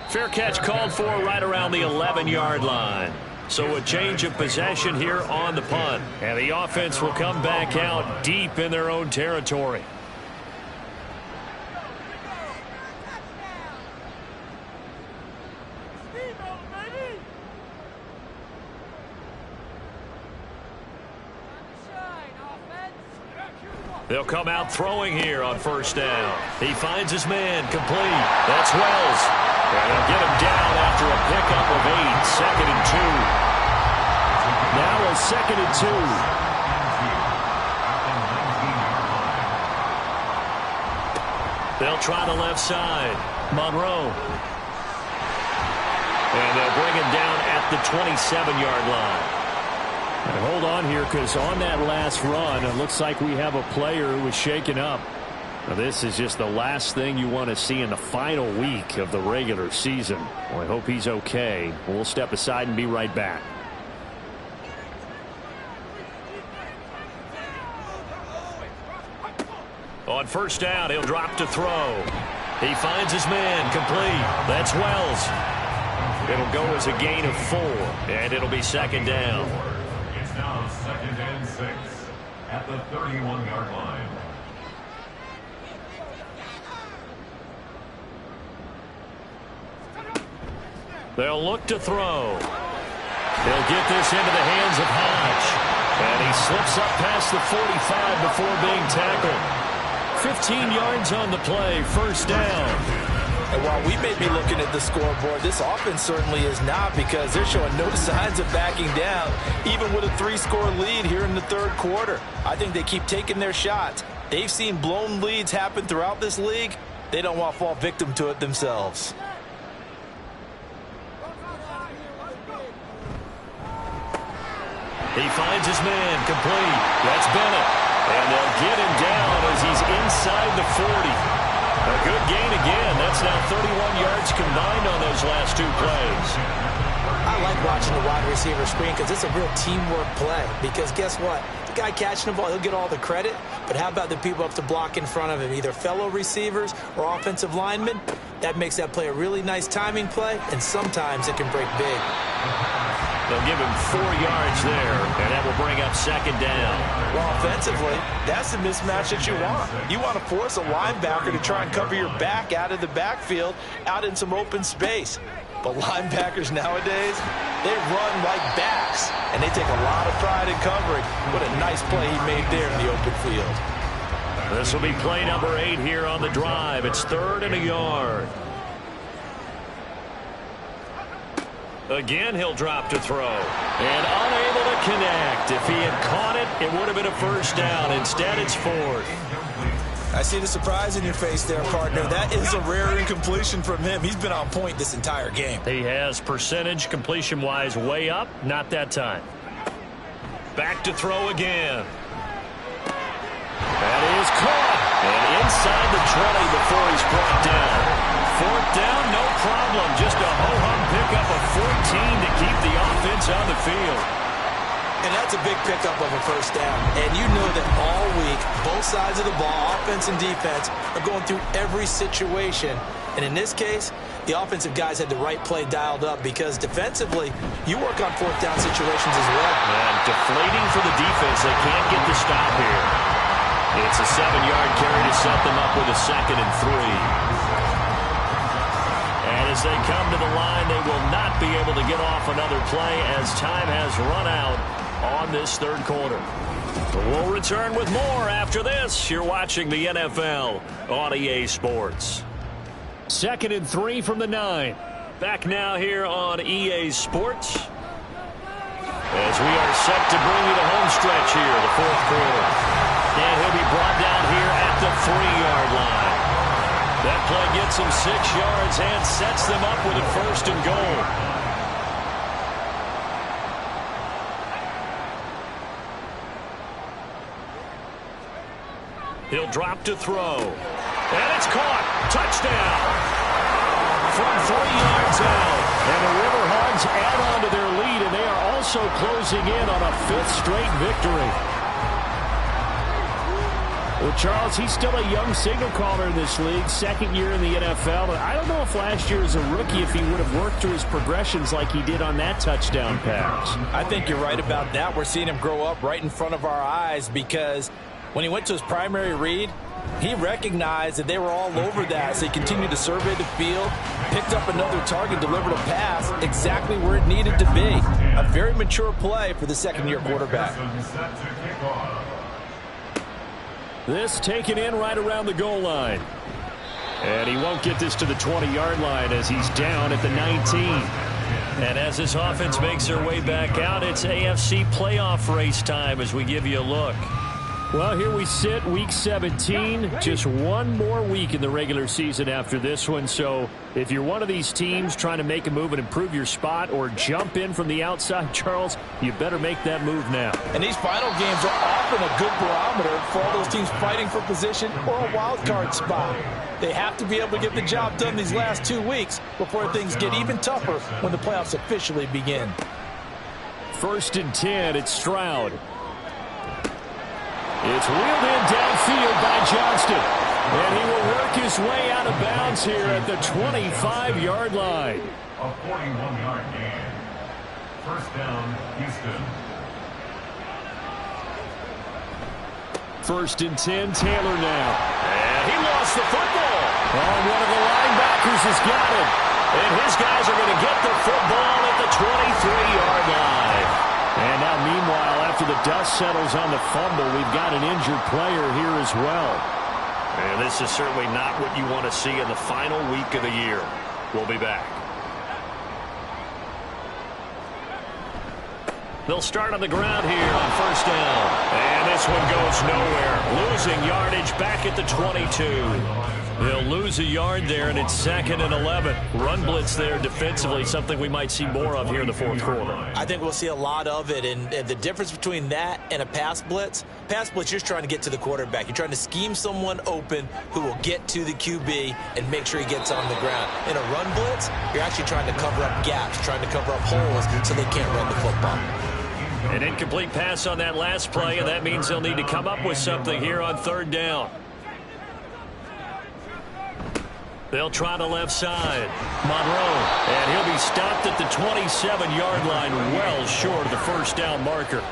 F: Fair catch called for right around the 11-yard line. So a change of possession here on the punt. And the offense will come back out deep in their own territory. They'll come out throwing here on 1st down. He finds his man complete. That's Wells. And they'll get him down after a pickup of 8. 2nd and 2.
C: Now a 2nd and
F: 2. They'll try the left side. Monroe. And they'll bring him down at the 27-yard line.
C: And hold on here, because on that last run, it looks like we have a player who was shaken up. Now, this is just the last thing you want to see in the final week of the regular season. Well, I hope he's okay. We'll step aside and be right back.
F: On 1st down, he'll drop to throw. He finds his man complete. That's Wells. It'll go as a gain of 4, and it'll be 2nd down.
E: It's now 2nd and 6 at the 31-yard line.
F: They'll look to throw. They'll get this into the hands of Hogs. And he slips up past the 45 before being tackled. 15 yards on the play, 1st down.
D: And while we may be looking at the scoreboard, this offense certainly is not, because they're showing no signs of backing down, even with a 3-score lead here in the 3rd quarter. I think they keep taking their shots. They've seen blown leads happen throughout this league. They don't want to fall victim to it themselves.
F: He finds his man complete. That's Bennett. And they'll get him down as he's inside the 40. A good gain again. That's now 31 yards combined on those last 2 plays.
H: I like watching the wide receiver screen because it's a real teamwork play. Because guess what? The guy catching the ball, he'll get all the credit. But how about the people up to block in front of him, either fellow receivers or offensive linemen? That makes that play a really nice timing play, and sometimes it can break big.
F: They'll give him 4 yards there, and that will bring up 2nd down.
D: Well, offensively, that's the mismatch that you want. You want to force a linebacker to try and cover your back out of the backfield, out in some open space. But linebackers nowadays, they run like backs, and they take a lot of pride in covering. What a nice play he made there in the open field.
F: This will be play number 8 here on the drive. It's 3rd and a yard. Again, he'll drop to throw. And unable to connect. If he had caught it, it would have been a 1st down. Instead, it's 4th.
D: I see the surprise in your face there, partner. That is a rare incompletion from him. He's been on point this entire game.
F: He has percentage completion-wise way up. Not that time. Back to throw again. That is caught. And inside the 20 brought down. Fourth down, no problem. Just a ho-hum pickup of 14 to keep the offense on the field.
H: And that's a big pickup of a first down. And you know that all week, both sides of the ball, offense and defense, are going through every situation. And in this case, the offensive guys had the right play dialed up because defensively, you work on fourth down situations as well.
F: And deflating for the defense. They can't get the stop here. It's a 7-yard carry to set them up with a 2nd and 3. And as they come to the line, they will not be able to get off another play as time has run out on this third quarter. We'll return with more after this. You're watching the NFL on EA Sports.
C: 2nd and 3 from the 9.
F: Back now here on EA Sports as we are set to bring you the home stretch here, the fourth quarter. And he'll be brought down here at the 3-yard line. That play gets him 6 yards and sets them up with a 1st and goal. He'll drop to throw. And it's caught. Touchdown. From 3 yards out.
C: And the River Hogs add on to their lead, and they are also closing in on a 5th straight victory. Well, Charles, he's still a young signal caller in this league, 2nd year in the NFL. But I don't know if last year as a rookie, if he would have worked through his progressions like he did on that touchdown pass.
D: I think you're right about that. We're seeing him grow up right in front of our eyes because when he went to his primary read, he recognized that they were all over that, so he continued to survey the field, picked up another target, delivered a pass exactly where it needed to be. A very mature play for the 2nd-year quarterback.
C: This taken in right around the goal line. And he won't get this to the 20-yard line as he's down at the 19.
F: And as this offense makes their way back out, it's AFC playoff race time as we give you a look.
C: Well, here we sit, week 17. Just one more week in the regular season after this one. So if you're one of these teams trying to make a move and improve your spot or jump in from the outside, Charles, you better make that move now.
D: And these final games are often a good barometer for all those teams fighting for position or a wild card spot. They have to be able to get the job done these last 2 weeks before things get even tougher when the playoffs officially begin.
C: 1st and 10, it's Stroud. It's wheeled in downfield by Johnston. And he will work his way out of bounds here at the 25-yard line.
E: A 41-yard gain. 1st down, Houston.
C: 1st and 10, Taylor now.
F: And he lost the football.
C: And one of the linebackers has got it.
F: And his guys are going to get the football at the 23-yard line.
C: And now, meanwhile, after the dust settles on the fumble, we've got an injured player here as well.
F: And this is certainly not what you want to see in the final week of the year. We'll be back. They'll start on the ground here on 1st down. And this one goes nowhere. Losing yardage back at the 22. They'll lose a yard there, and it's 2nd and 11. Run blitz there defensively, something we might see more of here in the fourth quarter.
H: I think we'll see a lot of it, and the difference between that and a pass blitz, you're just trying to get to the quarterback. You're trying to scheme someone open who will get to the QB and make sure he gets on the ground. In a run blitz, you're actually trying to cover up gaps, trying to cover up holes so they can't run the football.
F: An incomplete pass on that last play, and that means they'll need to come up with something here on 3rd down. They'll try the left side. Monroe. And he'll be stopped at the 27-yard line, well short of the 1st down marker.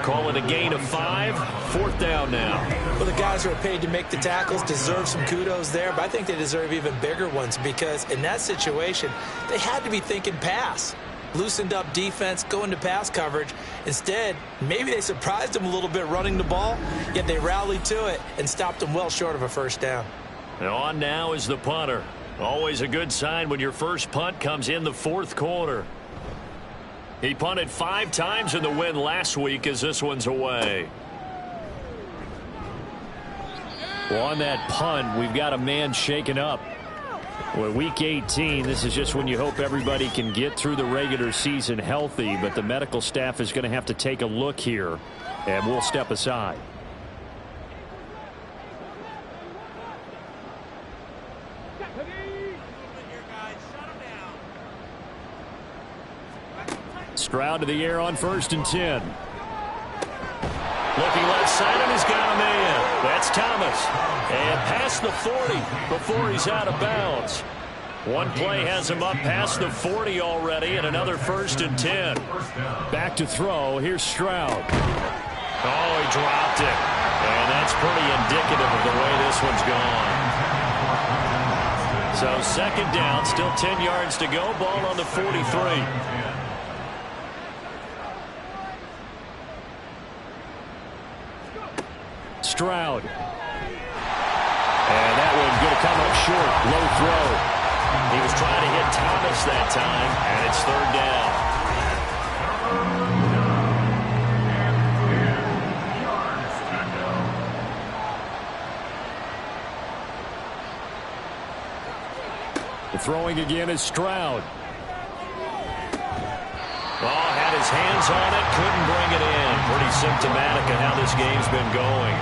F: Call it a gain of 5. 4th down now.
H: Well, the guys who are paid to make the tackles deserve some kudos there, but I think they deserve even bigger ones because in that situation, they had to be thinking pass. Loosened up defense, going to pass coverage. Instead, maybe they surprised them a little bit running the ball, yet they rallied to it and stopped them well short of a 1st down.
F: And on now is the punter. Always a good sign when your first punt comes in the 4th quarter. He punted 5 times in the win last week as this one's away.
C: Well, on that punt, we've got a man shaken up. Well, week 18, this is just when you hope everybody can get through the regular season healthy, but the medical staff is going to have to take a look here, and we'll step aside. Stroud to the air on 1st and 10. Looking left side, and he's got a man. That's Thomas. And past the 40 before he's out of bounds. One play has him up past the 40 already, and another 1st and 10. Back to throw. Here's Stroud. Oh, he dropped it. And that's pretty indicative of the way this one's gone. So 2nd down, still 10 yards to go. Ball on the 43. Stroud. And that one's going to come up short. Low throw. He was trying to hit Thomas that time, and it's 3rd down. The throwing again is Stroud. Oh, had his hands on it, couldn't bring it in. Pretty symptomatic of how this game's been going.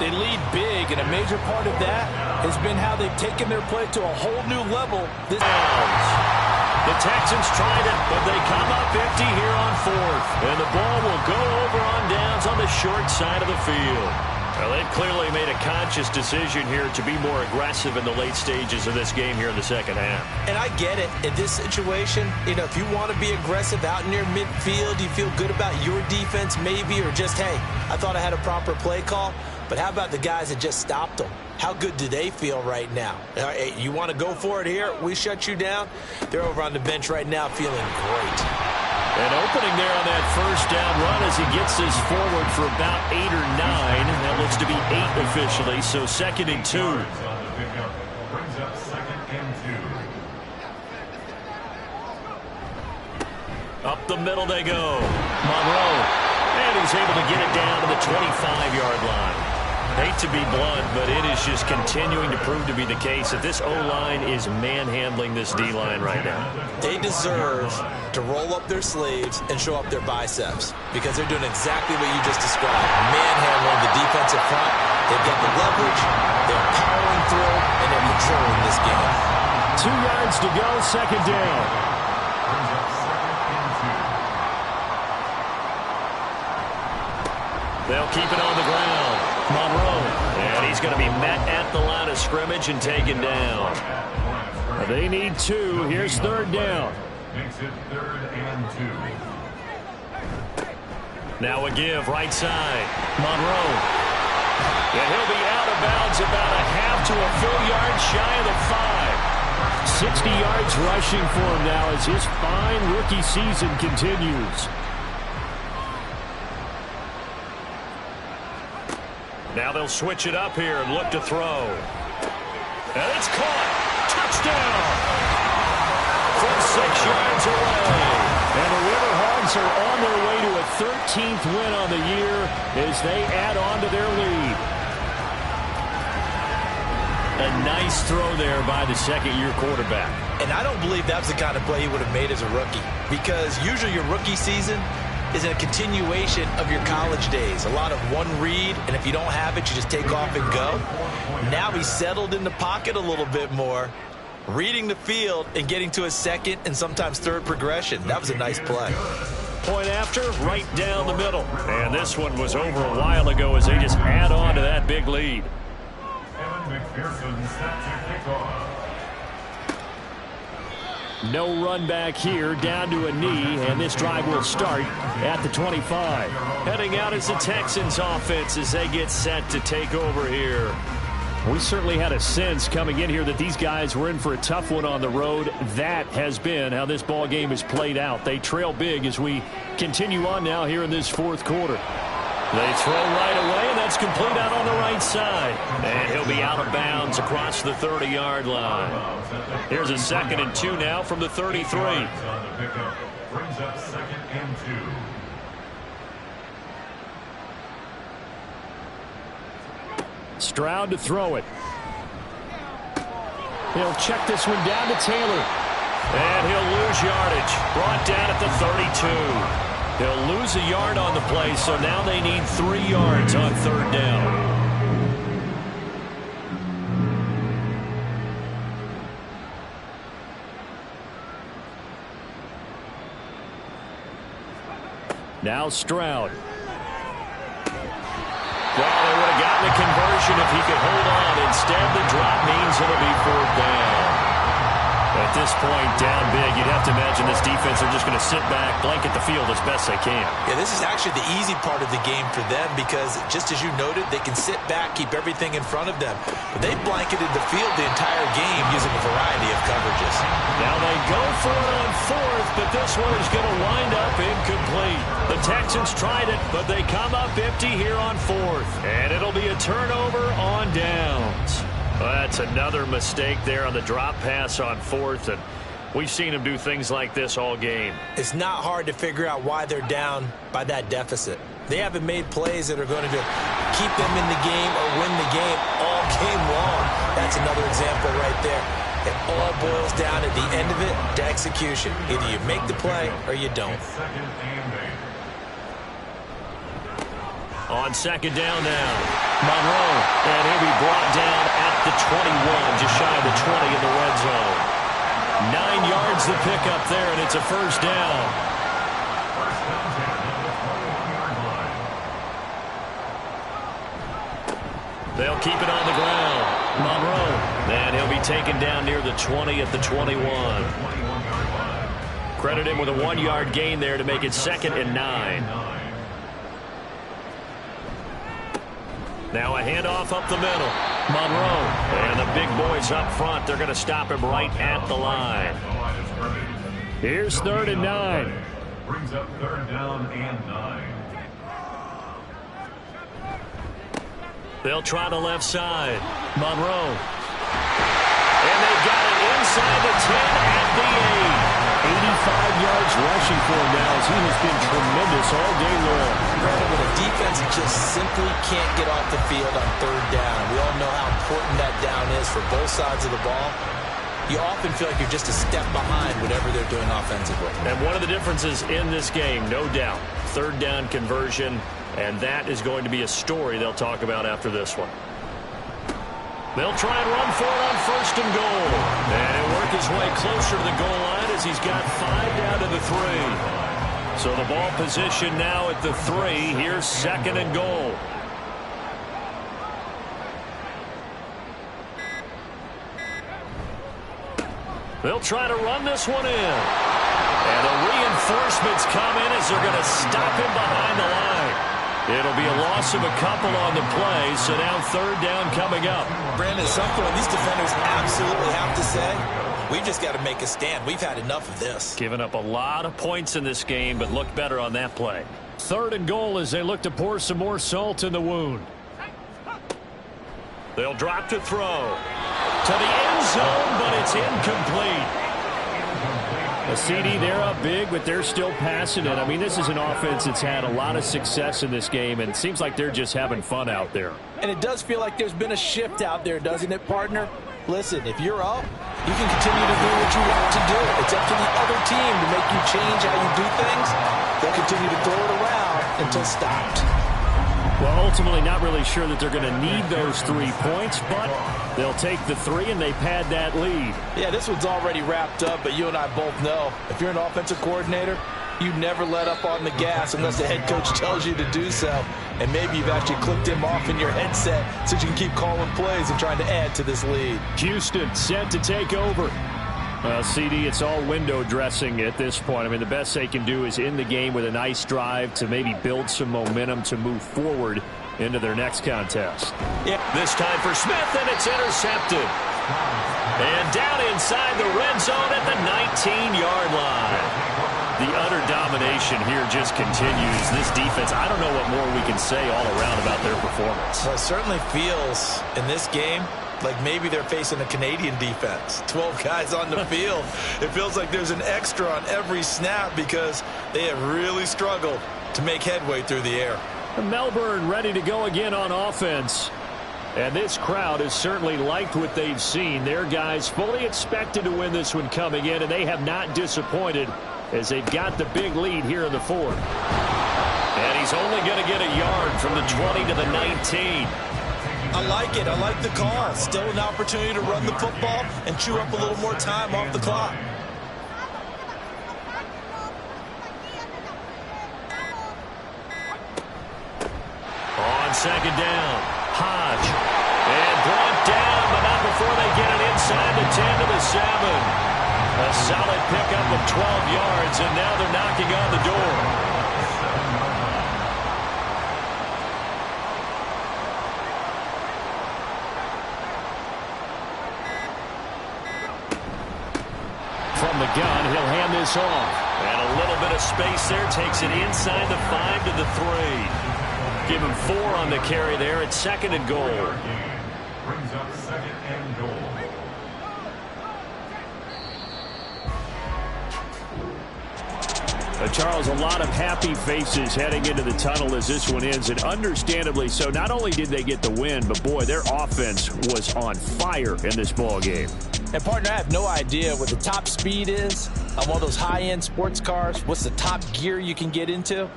D: They lead big, and a major part of that has been how they've taken their play to a whole new level.
C: The Texans tried it, but they come up empty here on 4th. And the ball will go over on downs on the short side of the field. Well, they've clearly made a conscious decision here to be more aggressive in the late stages of this game here in the 2nd half.
H: And I get it. In this situation, if you want to be aggressive out in your midfield, you feel good about your defense maybe, or just, hey, I thought I had a proper play call. But how about the guys that just stopped them? How good do they feel right now? Hey, you want to go for it here? We shut you down? They're over on the bench right now feeling great.
C: And opening there on that 1st down run as he gets this forward for about 8 or 9. That looks to be 8 officially, so 2nd and 2.
E: Brings up 2nd and 2.
C: Up the middle they go. Monroe. And he's able to get it down to the 25-yard line. Hate to be blunt, but it is just continuing to prove to be the case that this O-line is manhandling this D-line right now.
H: They deserve to roll up their sleeves and show up their biceps because they're doing exactly what you just described. Manhandling the defensive front. They've got the leverage, they're powering through, and they're controlling this game.
C: 2 yards to go, 2nd down.
E: Brings up 2nd and 2.
C: They'll keep it on the ground. Monroe. And he's going to be met at the line of scrimmage and taken down. They need 2. Here's 3rd down.
E: Makes it 3rd and 2.
C: Now a give, right side. Monroe. And he'll be out of bounds about a half to a full yard shy of the 5. 60 yards rushing for him now as his fine rookie season continues. Now they'll switch it up here and look to throw. And it's caught. Touchdown. From 6 yards away. And the River Hogs are on their way to a 13th win on the year as they add on to their lead. A nice throw there by the 2nd-year quarterback.
H: And I don't believe that's the kind of play he would have made as a rookie because usually your rookie season is a continuation of your college days. A lot of one read, and if you don't have it, you just take off and go. Now he's settled in the pocket a little bit more, reading the field and getting to a 2nd and sometimes 3rd progression. That was a nice play.
C: Point after, right down the middle. And this one was over a while ago as they just add on to that big lead.
E: McPherson set to kick off.
C: No run back here, down to a knee, and this drive will start at the 25. Heading out is the Texans offense as they get set to take over here. We certainly had a sense coming in here that these guys were in for a tough one on the road. That has been how this ball game has played out. They trail big as we continue on now here in this 4th quarter. They throw right away, and that's complete out on the right side. And he'll be out of bounds across the 30-yard line. Here's a 2nd and 2 now from the 33.
E: Brings up 2nd and 2.
C: Stroud to throw it. He'll check this one down to Taylor. And he'll lose yardage. Brought down at the 32. He'll lose a yard on the play, so now they need 3 yards on 3rd down. Now Stroud. Well, they would have gotten a conversion if he could hold on. Instead, the drop means it'll be 4th down. At this point, down big, you'd have to imagine this defense are just going to sit back, blanket the field as best they can.
H: Yeah, this is actually the easy part of the game for them because, just as you noted, they can sit back, keep everything in front of them. But they blanketed the field the entire game using a variety of coverages.
C: Now they go for it on 4th, but this one is going to wind up incomplete. The Texans tried it, but they come up empty here on 4th. And it'll be a turnover on downs. Well, that's another mistake there on the drop pass on 4th, and we've seen him do things like this all game.
H: It's not hard to figure out why they're down by that deficit. They haven't made plays that are going to keep them in the game or win the game all game long. That's another example right there. It all boils down at the end of it to execution. Either you make the play or you don't.
C: On 2nd down now, Monroe, and he'll be brought down at the 21, just shy of the 20 in the red zone. 9 yards the pickup there, and it's a 1st down. They'll keep it on the ground. Monroe, and he'll be taken down near the 20 at the 21. Credit him with a 1-yard gain there to make it 2nd and 9. Now a handoff up the middle. Monroe. And the big boys up front. They're going to stop him right at the line. Here's 3rd and 9.
E: Brings up 3rd down and 9.
C: They'll try the left side. Monroe. And they've got it inside the 10 at the 8. 85 yards rushing for him now as he has been tremendous all day long.
H: Granted, when a defense just simply can't get off the field on 3rd down, we all know how important that down is for both sides of the ball. You often feel like you're just a step behind whatever they're doing offensively.
C: And one of the differences in this game, no doubt, 3rd down conversion, and that is going to be a story they'll talk about after this one. They'll try and run for it on 1st and goal. And he'll work his way closer to the goal line as he's got 5 down to the 3. So the ball position now at the 3. Here's 2nd and goal. They'll try to run this one in. And the reinforcements come in as they're going to stop him behind the line. It'll be a loss of a couple on the play, so now 3rd down coming up.
H: Brandon, something these defenders absolutely have to say, we've just got to make a stand. We've had enough of this.
C: Giving up a lot of points in this game, but look better on that play. 3rd and goal as they look to pour some more salt in the wound. They'll drop to throw. To the end zone, but it's incomplete. A CD, they're up big, but they're still passing it. I mean, this is an offense that's had a lot of success in this game, and it seems like they're just having fun out there.
H: And it does feel like there's been a shift out there, doesn't it, partner? Listen, if you're up, you can continue to do what you want to do. It's up to the other team to make you change how you do things. They'll continue to throw it around until stopped.
C: Well, ultimately, not really sure that they're going to need those 3 points, but they'll take the 3 and they pad that lead.
H: Yeah, this one's already wrapped up, but you and I both know if you're an offensive coordinator, you never let up on the gas unless the head coach tells you to do so. And maybe you've actually clicked him off in your headset so you can keep calling plays and trying to add to this lead.
C: Houston set to take over. CD, it's all window dressing at this point. I mean, the best they can do is end the game with a nice drive to maybe build some momentum to move forward into their next contest.
H: Yeah.
C: This time for Smith, and it's intercepted. And down inside the red zone at the 19-yard line. The utter domination here just continues. This defense, I don't know what more we can say all around about their performance.
H: Well, it certainly feels in this game like maybe they're facing a Canadian defense. 12 guys on the field. It feels like there's an extra on every snap because they have really struggled to make headway through the air.
C: Melbourne ready to go again on offense. And this crowd has certainly liked what they've seen. Their guys fully expected to win this one coming in, and they have not disappointed as they've got the big lead here in the 4th. And he's only going to get a yard from the 20 to the 19.
H: I like it. I like the call. Still an opportunity to run the football and chew up a little more time off the clock.
F: second down. Hogs. And brought down, but not before they get it inside the 10 to the 7. A solid pickup of 12 yards, and now they're knocking on the door. From the gun, he'll hand this off. And a little bit of space there. Takes it inside the 5 to the 3. Give him 4 on the carry there. It's 2nd and goal.
E: Brings up 2nd and goal.
C: Charles, a lot of happy faces heading into the tunnel as this one ends, and understandably so. Not only did they get the win, but boy, their offense was on fire in this ball game.
D: And partner, I have no idea what the top speed is on one of those high-end sports cars. What's the top gear you can get into?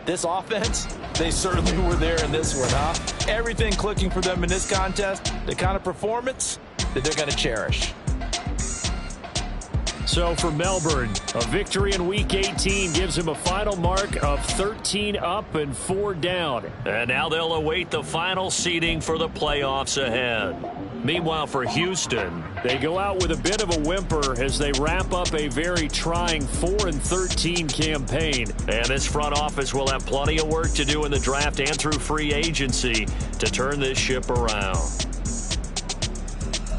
D: This offense, they certainly were there in this one, huh? Everything clicking for them in this contest, the kind of performance that they're going to cherish.
C: So for Melbourne, a victory in Week 18 gives him a final mark of 13 up and 4 down.
F: And now they'll await the final seeding for the playoffs ahead. Meanwhile, for Houston,
C: they go out with a bit of a whimper as they wrap up a very trying 4-13 campaign.
F: And this front office will have plenty of work to do in the draft and through free agency to turn this ship around.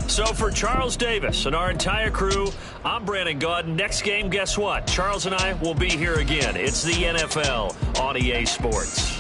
F: So for Charles Davis and our entire crew, I'm Brandon Gaudin. Next game, guess what? Charles and I will be here again. It's the NFL on EA Sports.